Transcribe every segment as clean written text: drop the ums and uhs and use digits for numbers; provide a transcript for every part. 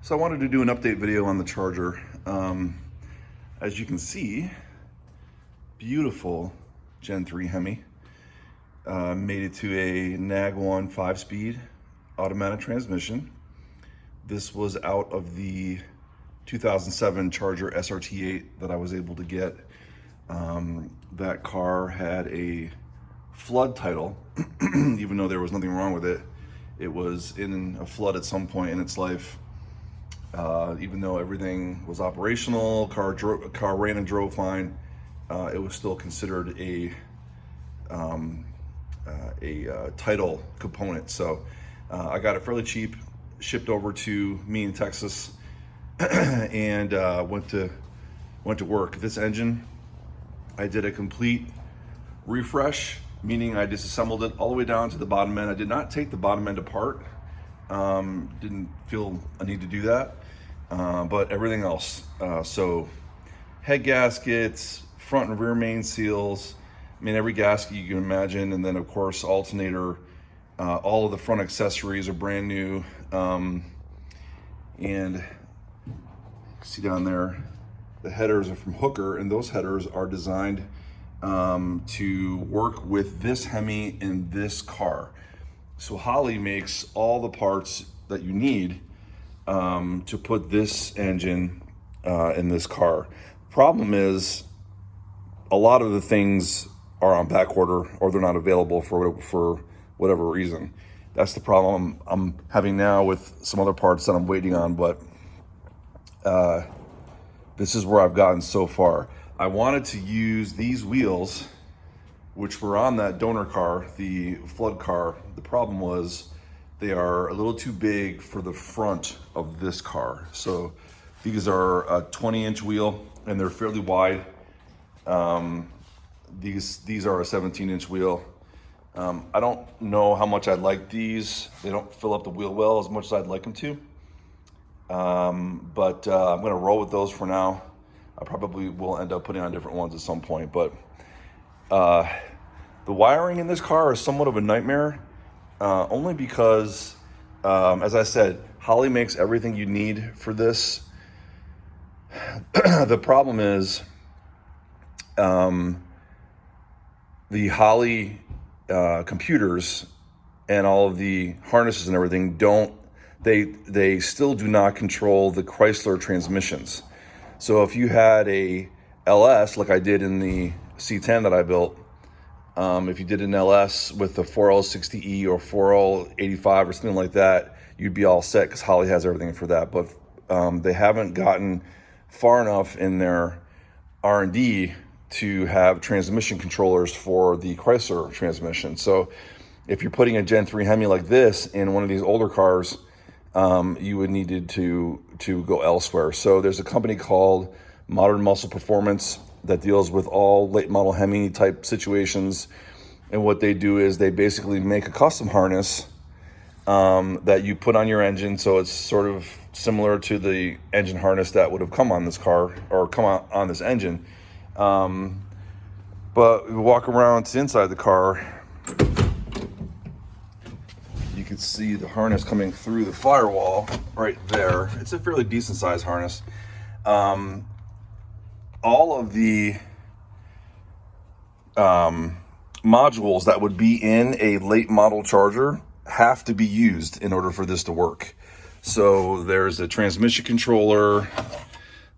So I wanted to do an update video on the Charger. As you can see, beautiful Gen 3 Hemi. Made it to a NAG1 5-speed automatic transmission. This was out of the 2007 Charger SRT8 that I was able to get. That car had a flood title, even though there was nothing wrong with it. It was in a flood at some point in its life. Even though everything was operational, car ran and drove fine, it was still considered a title component. So I got it fairly cheap, shipped over to me in Texas, and went to work. This engine, I did a complete refresh, meaning I disassembled it all the way down to the bottom end. I did not take the bottom end apart. Didn't feel a need to do that, but everything else. So head gaskets, front and rear main seals, I mean, every gasket you can imagine, and then of course alternator, all of the front accessories are brand new. And see down there, the headers are from Hooker, and those headers are designed to work with this Hemi in this car. So Holley makes all the parts that you need to put this engine in this car. Problem is, a lot of the things are on back order or they're not available for whatever reason. That's the problem I'm having now with some other parts that I'm waiting on, but this is where I've gotten so far. I wanted to use these wheels, which were on that donor car, the flood car. The problem was they are a little too big for the front of this car. So these are a 20-inch wheel and they're fairly wide. These are a 17-inch wheel. I don't know how much I like these. They don't fill up the wheel well as much as I'd like them to. But I'm gonna roll with those for now. I probably will end up putting on different ones at some point, but the wiring in this car is somewhat of a nightmare, only because, as I said, Holley makes everything you need for this. The problem is the Holley computers and all of the harnesses and everything they still do not control the Chrysler transmissions. So if you had a LS, like I did in the C10 that I built, if you did an LS with the 4L60E or 4L85 or something like that, you'd be all set because Holley has everything for that. But they haven't gotten far enough in their R&D to have transmission controllers for the Chrysler transmission. So if you're putting a Gen 3 Hemi like this in one of these older cars, you would need to go elsewhere. So there's a company called Modern Muscle Performance that deals with all late model Hemi type situations. And what they do is they basically make a custom harness that you put on your engine. So it's sort of similar to the engine harness that would have come on this car or come on this engine. But we walk around to inside the car, you can see the harness coming through the firewall right there. It's a fairly decent sized harness. All of the modules that would be in a late model Charger have to be used in order for this to work. So there's a transmission controller,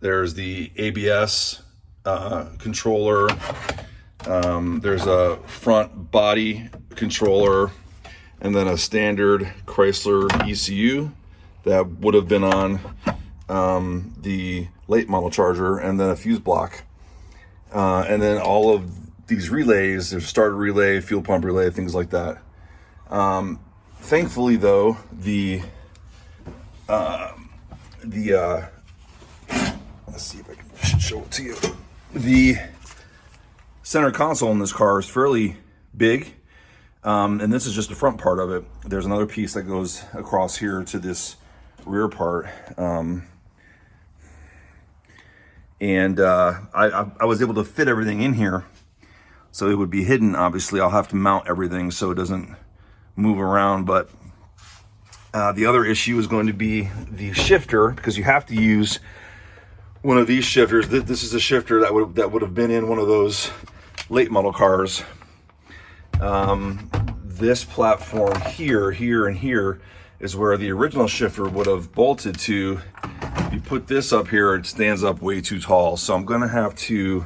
there's the ABS controller, there's a front body controller, and then a standard Chrysler ECU that would have been on the late model Charger, and then a fuse block. And then all of these relays, there's starter relay, fuel pump relay, things like that. Thankfully though, let's see if I can show it to you. The center console in this car is fairly big. And this is just the front part of it. There's another piece that goes across here to this rear part. I was able to fit everything in here, so it would be hidden. Obviously, I'll have to mount everything so it doesn't move around, but The other issue is going to be the shifter, because you have to use one of these shifters. This is a shifter that would have been in one of those late model cars. This platform here, and here is where the original shifter would have bolted to. If you put this up here, it stands up way too tall. So I'm going to have to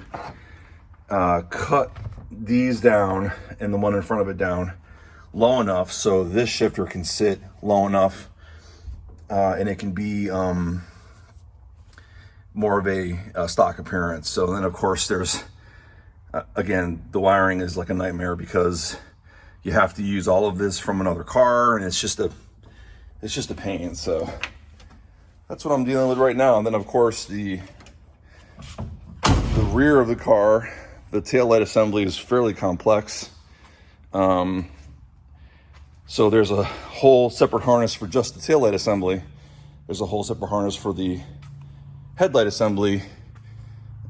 cut these down and the one in front of it down low enough so this shifter can sit low enough and it can be more of a stock appearance. So then of course there's again, the wiring is like a nightmare because you have to use all of this from another car, and it's just a pain. So that's what I'm dealing with right now. And then of course the rear of the car, the taillight assembly is fairly complex. So there's a whole separate harness for just the taillight assembly. There's a whole separate harness for the headlight assembly.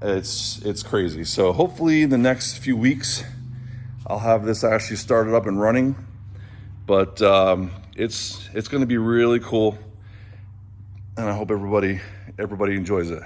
It's crazy. So hopefully in the next few weeks, I'll have this actually started up and running. But it's going to be really cool, and I hope everybody enjoys it.